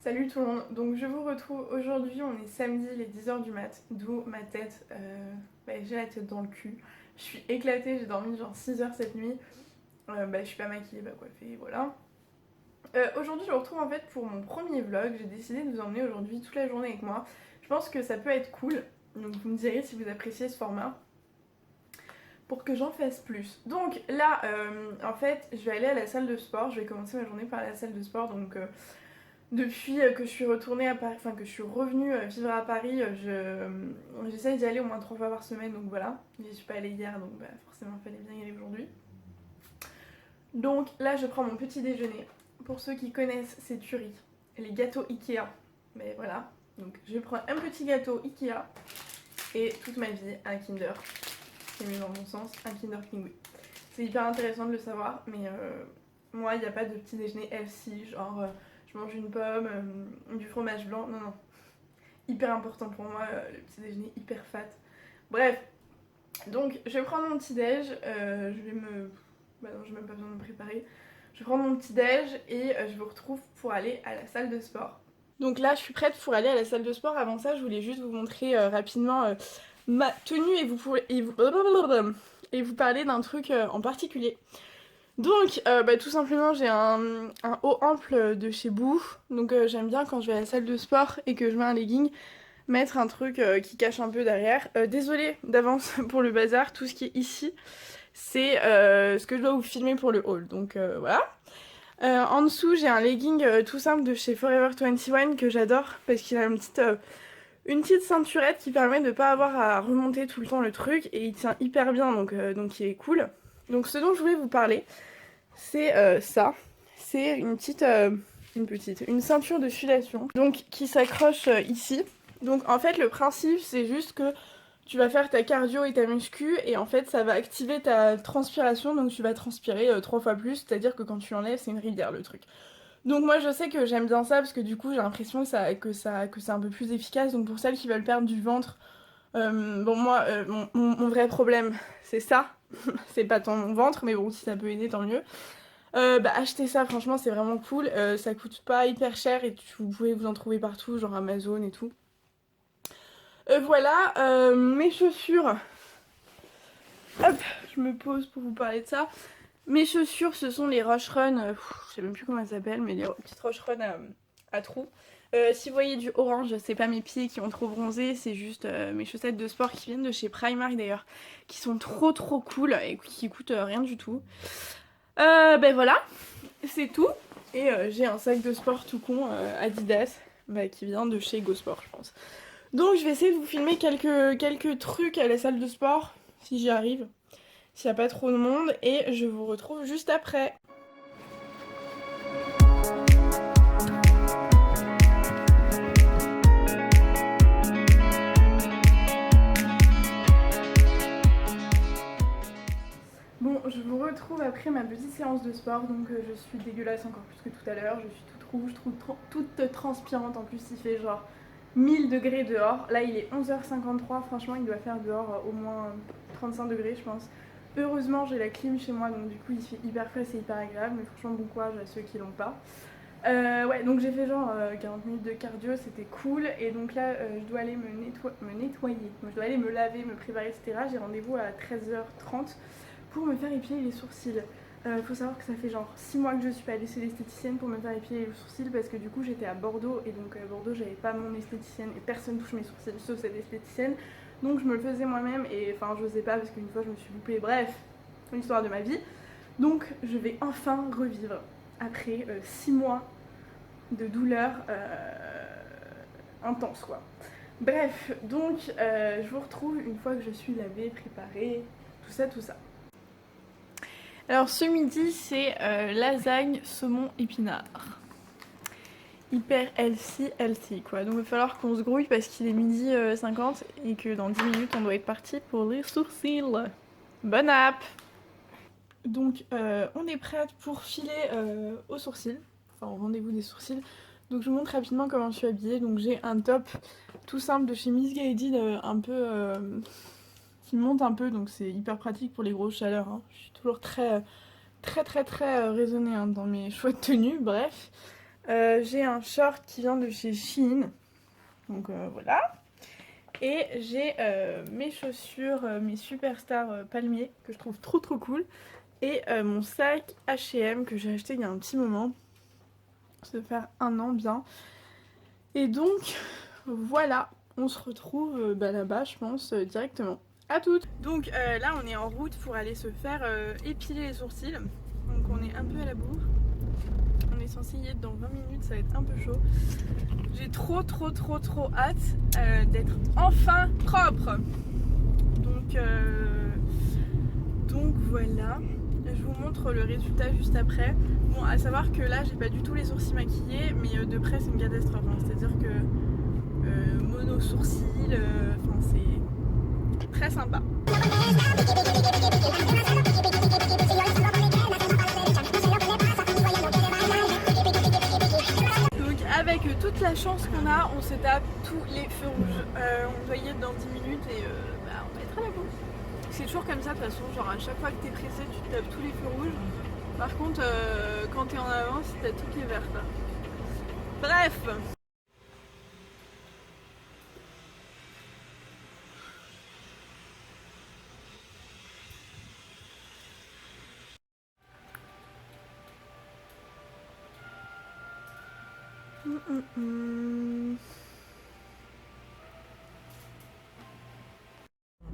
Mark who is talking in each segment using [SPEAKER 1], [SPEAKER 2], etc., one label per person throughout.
[SPEAKER 1] Salut tout le monde, donc je vous retrouve aujourd'hui, on est samedi, les 10h du mat, d'où ma tête, j'ai la tête dans le cul, je suis éclatée, j'ai dormi genre 6 heures cette nuit, je suis pas maquillée, pas coiffée, voilà. Aujourd'hui je vous retrouve en fait pour mon premier vlog, j'ai décidé de vous emmener aujourd'hui toute la journée avec moi, je pense que ça peut être cool, donc vous me direz si vous appréciez ce format, pour que j'en fasse plus. Donc là, en fait, je vais aller à la salle de sport, je vais commencer ma journée par la salle de sport, donc... Depuis que je suis retournée à Paris, enfin que je suis revenue vivre à Paris, j'essaye d'y aller au moins 3 fois par semaine, donc voilà. J'y suis pas allée hier, donc forcément il fallait bien y aller aujourd'hui. Donc là je prends mon petit déjeuner. Pour ceux qui connaissent, c'est tuerie. Les gâteaux Ikea. Mais voilà. Donc je prends un petit gâteau Ikea et toute ma vie un Kinder. C'est mieux dans mon sens, un Kinder Pingui. C'est hyper intéressant de le savoir, mais moi il n'y a pas de petit déjeuner healthy, genre je mange une pomme, du fromage blanc, non non. Hyper important pour moi, le petit déjeuner hyper fat. Bref, donc je vais prendre mon petit déj, je vais me... Bah non, j'ai même pas besoin de me préparer. Je vais prendre mon petit déj et je vous retrouve pour aller à la salle de sport. Donc là je suis prête pour aller à la salle de sport. Avant ça je voulais juste vous montrer rapidement ma tenue et vous parler d'un truc en particulier. Donc tout simplement j'ai un haut ample de chez Boo. Donc j'aime bien quand je vais à la salle de sport et que je mets un legging, mettre un truc qui cache un peu derrière. Désolée d'avance pour le bazar, tout ce qui est ici c'est ce que je dois vous filmer pour le haul. Donc voilà. En dessous j'ai un legging tout simple de chez Forever 21 que j'adore parce qu'il a une petite ceinturette qui permet de pas avoir à remonter tout le temps le truc et il tient hyper bien donc il est cool. Donc ce dont je voulais vous parler c'est ça. C'est une ceinture de sudation donc qui s'accroche ici. Donc en fait le principe c'est juste que tu vas faire ta cardio et ta muscu et en fait ça va activer ta transpiration donc tu vas transpirer 3 fois plus, c'est-à-dire que quand tu l'enlèves c'est une rivière le truc. Donc moi je sais que j'aime bien ça parce que du coup j'ai l'impression que c'est un peu plus efficace. Donc pour celles qui veulent perdre du ventre, bon moi mon vrai problème c'est ça, c'est pas tant mon ventre mais bon si ça peut aider tant mieux. Achetez ça, franchement c'est vraiment cool, ça coûte pas hyper cher et vous pouvez vous en trouver partout, genre Amazon et tout. Voilà, mes chaussures, hop, je me pose pour vous parler de ça. Mes chaussures ce sont les Rush Run, je sais même plus comment elles s'appellent, mais les petites Rush Run à trous. Si vous voyez du orange, c'est pas mes pieds qui ont trop bronzé, c'est juste mes chaussettes de sport qui viennent de chez Primark d'ailleurs, qui sont trop cool et qui coûtent rien du tout. Voilà, c'est tout. Et j'ai un sac de sport tout con Adidas qui vient de chez Go Sport je pense. Donc je vais essayer de vous filmer quelques trucs à la salle de sport, si j'y arrive, s'il n'y a pas trop de monde, et je vous retrouve juste après. Bon, je vous retrouve après ma petite séance de sport, donc je suis dégueulasse encore plus que tout à l'heure, je suis toute rouge, toute transpirante, en plus il fait genre 1000 degrés dehors. Là il est 11h53, franchement il doit faire dehors au moins 35 degrés je pense. Heureusement j'ai la clim chez moi donc du coup il fait hyper frais, c'est hyper agréable, mais franchement bon courage à ceux qui l'ont pas. Ouais donc j'ai fait genre 40 minutes de cardio, c'était cool, et donc là je dois aller me nettoyer, je dois aller me laver, me préparer etc. J'ai rendez-vous à 13h30 pour me faire épiler les sourcils. Faut savoir que ça fait genre 6 mois que je suis pas allée chez l'esthéticienne pour me faire épiler les sourcils parce que du coup j'étais à Bordeaux et donc à Bordeaux j'avais pas mon esthéticienne et personne touche mes sourcils sauf cette esthéticienne, donc je me le faisais moi-même et enfin je sais pas parce qu'une fois je me suis loupée, bref, l'histoire de ma vie. Donc je vais enfin revivre après 6 mois de douleur intense quoi. Bref, donc je vous retrouve une fois que je suis lavée, préparée, tout ça. Alors ce midi c'est lasagne saumon épinard. Hyper healthy quoi. Donc il va falloir qu'on se grouille parce qu'il est midi 50 et que dans 10 minutes on doit être parti pour les sourcils. Bonne app. Donc on est prête pour filer aux sourcils, enfin au rendez-vous des sourcils. Donc je vous montre rapidement comment je suis habillée. Donc j'ai un top tout simple de chez Miss Guided un peu qui monte un peu, donc c'est hyper pratique pour les grosses chaleurs. Je suis toujours très raisonnée dans mes choix de tenue, bref. J'ai un short qui vient de chez Shein. Donc voilà. Et j'ai mes chaussures, mes Superstar palmiers que je trouve trop trop cool. Et mon sac H&M que j'ai acheté il y a un petit moment. Ça doit faire 1 an bien. Et donc voilà, on se retrouve là-bas je pense directement. À toutes. Donc là on est en route pour aller se faire épiler les sourcils. Donc on est un peu à la bourre. On est censé y être dans 20 minutes, ça va être un peu chaud. J'ai trop hâte d'être enfin propre. Donc voilà. Je vous montre le résultat juste après. Bon, à savoir que là j'ai pas du tout les sourcils maquillés, mais de près c'est une catastrophe. Hein. C'est-à-dire que mono sourcils, c'est très sympa. Avec toute la chance qu'on a, on se tape tous les feux rouges. On doit y être dans 10 minutes et on va être à la bourre. C'est toujours comme ça de toute façon, genre à chaque fois que t'es pressé, tu te tapes tous les feux rouges. Par contre, quand t'es en avance, t'as tout qui est vert. Bref.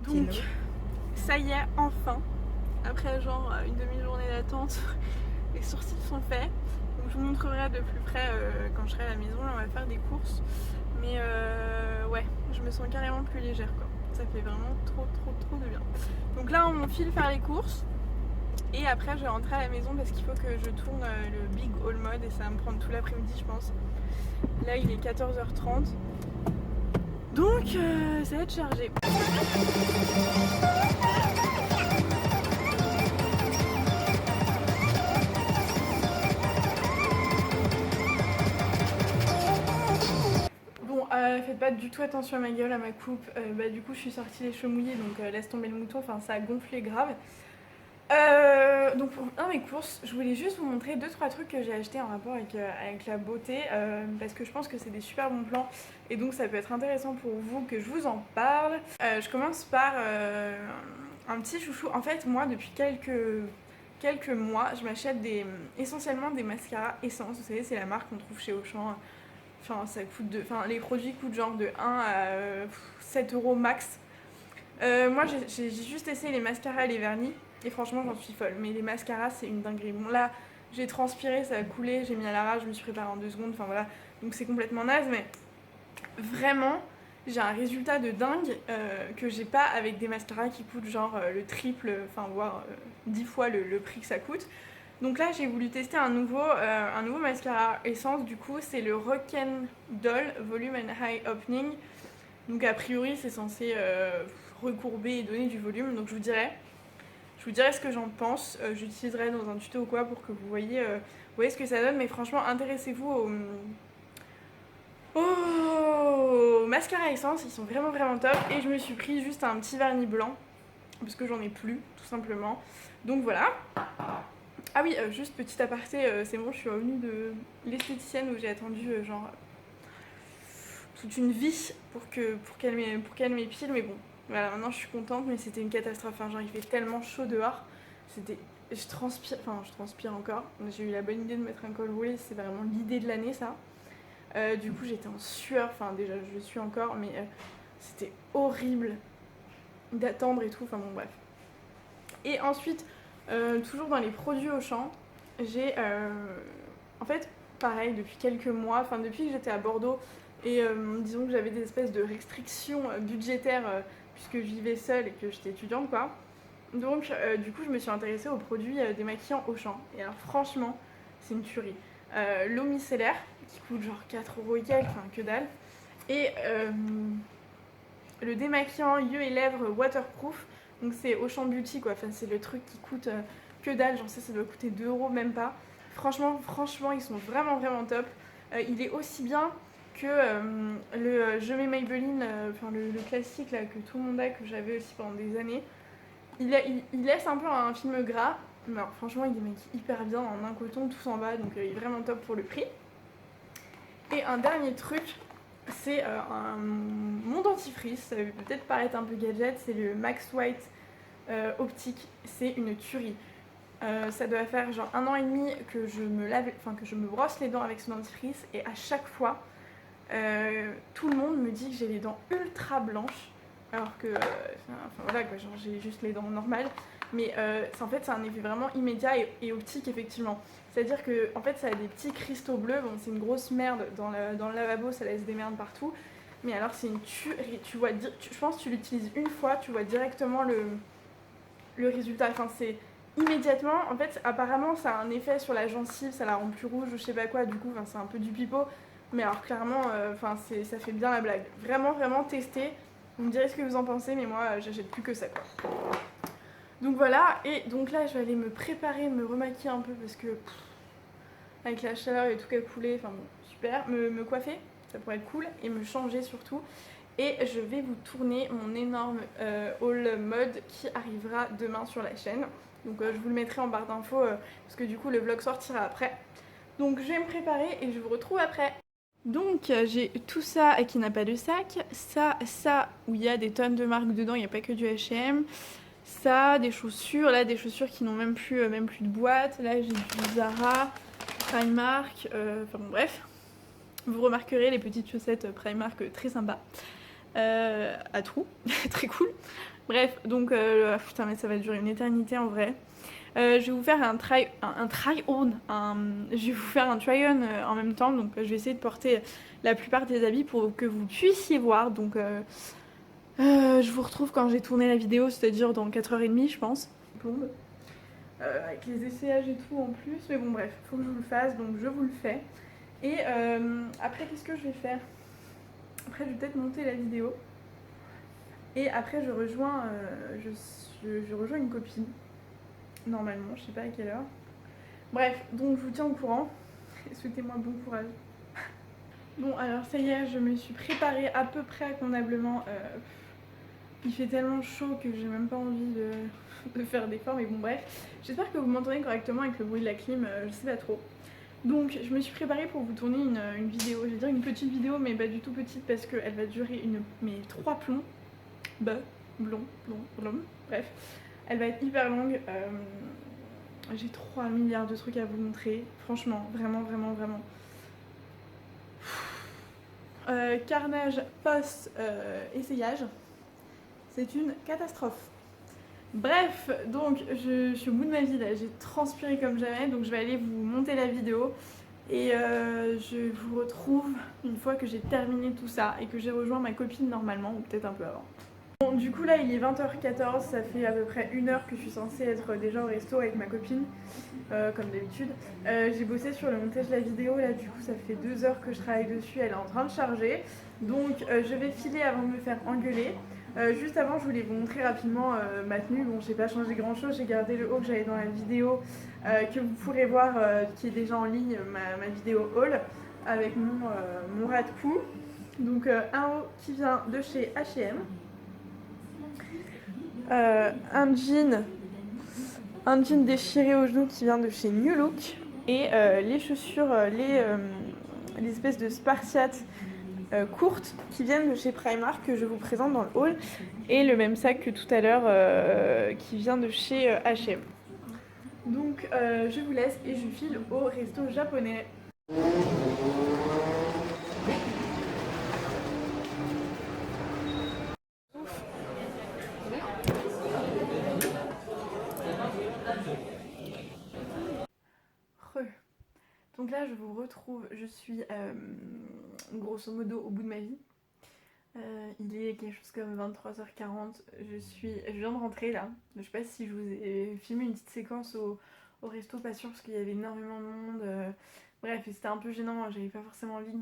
[SPEAKER 1] Donc, ça y est, enfin, après genre une demi-journée d'attente, les sourcils sont faits. Donc je vous montrerai de plus près quand je serai à la maison. Là, on va faire des courses. Mais ouais, je me sens carrément plus légère quoi. Ça fait vraiment trop de bien. Donc là, on file faire les courses. Et après, je vais rentrer à la maison parce qu'il faut que je tourne le Big Haul Mode et ça va me prendre tout l'après-midi, je pense. Là, il est 14h30. Donc, ça va être chargé. Bon, faites pas du tout attention à ma gueule, à ma coupe. Du coup, je suis sortie les cheveux mouillés, donc laisse tomber le mouton. Enfin, ça a gonflé grave. Donc pour mes courses, je voulais juste vous montrer 2-3 trucs que j'ai achetés en rapport avec la beauté parce que je pense que c'est des super bons plans et donc ça peut être intéressant pour vous que je vous en parle. Je commence par un petit chouchou. En fait, moi depuis quelques mois, je m'achète essentiellement des mascaras Essence. Vous savez, c'est la marque qu'on trouve chez Auchan. Enfin, les produits coûtent genre de 1 à 7 € max. Moi j'ai juste essayé les mascaras et les vernis et franchement j'en suis folle, mais les mascaras c'est une dinguerie. Bon là j'ai transpiré, ça a coulé, j'ai mis à la rage, je me suis préparée en 2 secondes, enfin voilà, donc c'est complètement naze, mais vraiment j'ai un résultat de dingue que j'ai pas avec des mascaras qui coûtent genre le triple, enfin voire 10 fois le prix que ça coûte. Donc là j'ai voulu tester un nouveau mascara Essence, du coup c'est le Rock'n'Doll Volume and High Opening. Donc a priori c'est censé recourber et donner du volume, donc je vous dirai ce que j'en pense. J'utiliserai dans un tuto ou quoi pour que vous voyez ce que ça donne, mais franchement intéressez-vous aux mascara Essence, ils sont vraiment top. Et je me suis pris juste un petit vernis blanc parce que j'en ai plus tout simplement, donc voilà. Ah oui, juste petit aparté, c'est bon, je suis revenue de l'esthéticienne où j'ai attendu genre toute une vie pour qu'elle m'épile, mais bon, voilà, maintenant je suis contente, mais c'était une catastrophe. Enfin, genre, il fait tellement chaud dehors, je transpire encore. J'ai eu la bonne idée de mettre un col roulé, c'est vraiment l'idée de l'année, ça. Du coup, j'étais en sueur, enfin, déjà, je le suis encore, mais c'était horrible d'attendre et tout, enfin, bon, bref. Et ensuite, toujours dans les produits Auchan, j'ai, en fait, pareil, depuis quelques mois, enfin, depuis que j'étais à Bordeaux, et disons que j'avais des espèces de restrictions budgétaires puisque je vivais seule et que j'étais étudiante quoi. Donc du coup je me suis intéressée aux produits démaquillants Auchan. Et alors franchement c'est une tuerie. L'eau micellaire qui coûte genre 4 € et quelques, enfin que dalle. Et le démaquillant yeux et lèvres waterproof. Donc c'est Auchan Beauty quoi, enfin c'est le truc qui coûte que dalle, j'en sais ça doit coûter 2 € même pas. Franchement ils sont vraiment top. Il est aussi bien que le Je mets Maybelline, le classique là, que tout le monde a, que j'avais aussi pendant des années. Il laisse un peu un film gras, mais alors, franchement il démaquille hyper bien en un coton tout en bas, donc il est vraiment top pour le prix. Et un dernier truc, c'est mon dentifrice, ça peut peut-être paraître un peu gadget, c'est le Max White optique, c'est une tuerie. Ça doit faire genre 1 an et demi que je me lave, enfin que je me brosse les dents avec ce dentifrice et à chaque fois, tout le monde me dit que j'ai les dents ultra blanches, alors que, voilà quoi, genre j'ai juste les dents normales, mais en fait c'est un effet vraiment immédiat et optique effectivement. C'est-à-dire que en fait ça a des petits cristaux bleus, bon c'est une grosse merde dans le lavabo, ça laisse des merdes partout, mais alors c'est une tuerie, tu vois, je pense que tu l'utilises une fois, tu vois directement le résultat, enfin c'est immédiatement, en fait apparemment ça a un effet sur la gencive, ça la rend plus rouge ou je sais pas quoi, du coup c'est un peu du pipeau, mais alors clairement ça fait bien la blague, vraiment vraiment tester, vous me direz ce que vous en pensez, mais moi j'achète plus que ça quoi. Donc voilà, et donc là je vais aller me préparer, me remaquiller un peu parce que avec la chaleur et tout qui a coulé, enfin bon, super, me coiffer, ça pourrait être cool, et me changer surtout. Et je vais vous tourner mon énorme haul mode qui arrivera demain sur la chaîne. Donc je vous le mettrai en barre d'infos parce que du coup le vlog sortira après. Donc je vais me préparer et je vous retrouve après. Donc j'ai tout ça qui n'a pas de sac, ça où il y a des tonnes de marques dedans, il n'y a pas que du H&M, ça, des chaussures, là des chaussures qui n'ont même plus de boîte, là j'ai du Zara, Primark, enfin bon bref. Vous remarquerez les petites chaussettes Primark très sympas. À trous, très cool. Bref, donc putain mais ça va durer une éternité en vrai. Je vais vous faire un try-on, je vais vous faire un try-on en même temps, donc je vais essayer de porter la plupart des habits pour que vous puissiez voir. Donc je vous retrouve quand j'ai tourné la vidéo, c'est-à-dire dans 4h30 je pense. Plombe. Avec les essayages et tout en plus, mais bon bref, faut que je vous le fasse, donc je vous le fais. Et après qu'est-ce que je vais faire? Après je vais peut-être monter la vidéo. Et après je rejoins, je rejoins une copine, normalement, je sais pas à quelle heure. Bref, donc je vous tiens au courant, et souhaitez-moi bon courage. Bon alors ça y est, je me suis préparée à peu près convenablement. Il fait tellement chaud que j'ai même pas envie de faire d'efforts, mais bon bref. J'espère que vous m'entendez correctement avec le bruit de la clim, je sais pas trop. Donc je me suis préparée pour vous tourner une vidéo, je vais dire une petite vidéo mais pas du tout petite parce qu'elle va durer mais 3 plombs. Blond, bref. Elle va être hyper longue. J'ai 3 milliards de trucs à vous montrer. Franchement, vraiment, vraiment, vraiment. Carnage post-essayage. C'est une catastrophe. Bref, donc je suis au bout de ma vie là. J'ai transpiré comme jamais. Donc je vais aller vous monter la vidéo. Et je vous retrouve une fois que j'ai terminé tout ça et que j'ai rejoint ma copine normalement, ou peut-être un peu avant. Bon, du coup là il est 20h14, ça fait à peu près 1 heure que je suis censée être déjà au resto avec ma copine, comme d'habitude. J'ai bossé sur le montage de la vidéo, là du coup ça fait 2 heures que je travaille dessus, elle est en train de charger. Donc je vais filer avant de me faire engueuler. Juste avant je voulais vous montrer rapidement ma tenue, bon j'ai pas changé grand chose, j'ai gardé le haut que j'avais dans la vidéo que vous pourrez voir, qui est déjà en ligne, ma vidéo haul avec mon ras de cou. Donc un haut qui vient de chez H&M. Un jean déchiré au genou qui vient de chez New Look et les chaussures, les espèces de spartiates courtes qui viennent de chez Primark que je vous présente dans le haul et le même sac que tout à l'heure qui vient de chez H&M. Donc je vous laisse et je file au resto japonais. Donc là je vous retrouve, je suis grosso modo au bout de ma vie. Il est quelque chose comme 23h40, je viens de rentrer là. Je sais pas si je vous ai filmé une petite séquence au resto, pas sûr parce qu'il y avait énormément de monde. Bref, c'était un peu gênant, j'avais pas forcément envie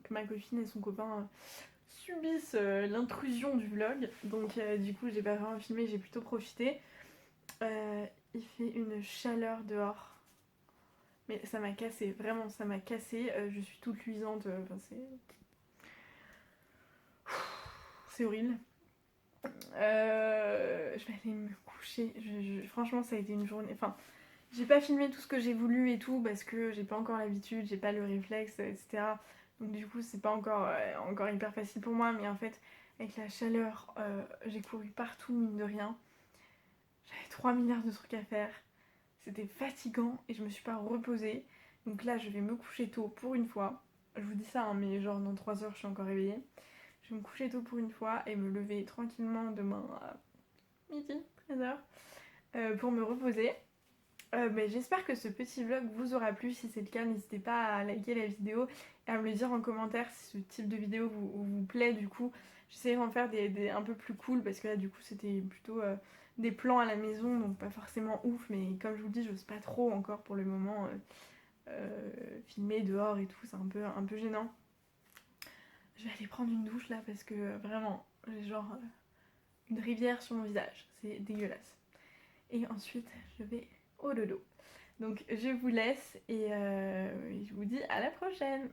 [SPEAKER 1] que ma copine et son copain subissent l'intrusion du vlog. Donc du coup j'ai pas vraiment filmé, j'ai plutôt profité. Il fait une chaleur dehors. Mais ça m'a cassé, vraiment ça m'a cassé, je suis toute luisante, c'est horrible. Je vais aller me coucher, franchement ça a été une journée, enfin J'ai pas filmé tout ce que j'ai voulu et tout parce que j'ai pas encore l'habitude, j'ai pas le réflexe, etc. Donc du coup c'est pas encore hyper facile pour moi, mais en fait avec la chaleur, j'ai couru partout mine de rien. J'avais 3 milliards de trucs à faire. C'était fatigant et je me suis pas reposée. Donc là je vais me coucher tôt pour une fois. Je vous dis ça hein, mais genre dans 3 heures je suis encore réveillée. Je vais me coucher tôt pour une fois et me lever tranquillement demain à midi, 13h, pour me reposer. J'espère que ce petit vlog vous aura plu. Si c'est le cas, n'hésitez pas à liker la vidéo et à me le dire en commentaire si ce type de vidéo vous plaît. Du coup, j'essaierai d'en faire des un peu plus cool parce que là, du coup, c'était plutôt des plans à la maison, donc pas forcément ouf. Mais comme je vous le dis, j'ose pas trop encore pour le moment filmer dehors et tout. C'est un peu gênant. Je vais aller prendre une douche là parce que vraiment, j'ai genre une rivière sur mon visage. C'est dégueulasse. Et ensuite, je vais au dodo. Donc je vous laisse et je vous dis à la prochaine.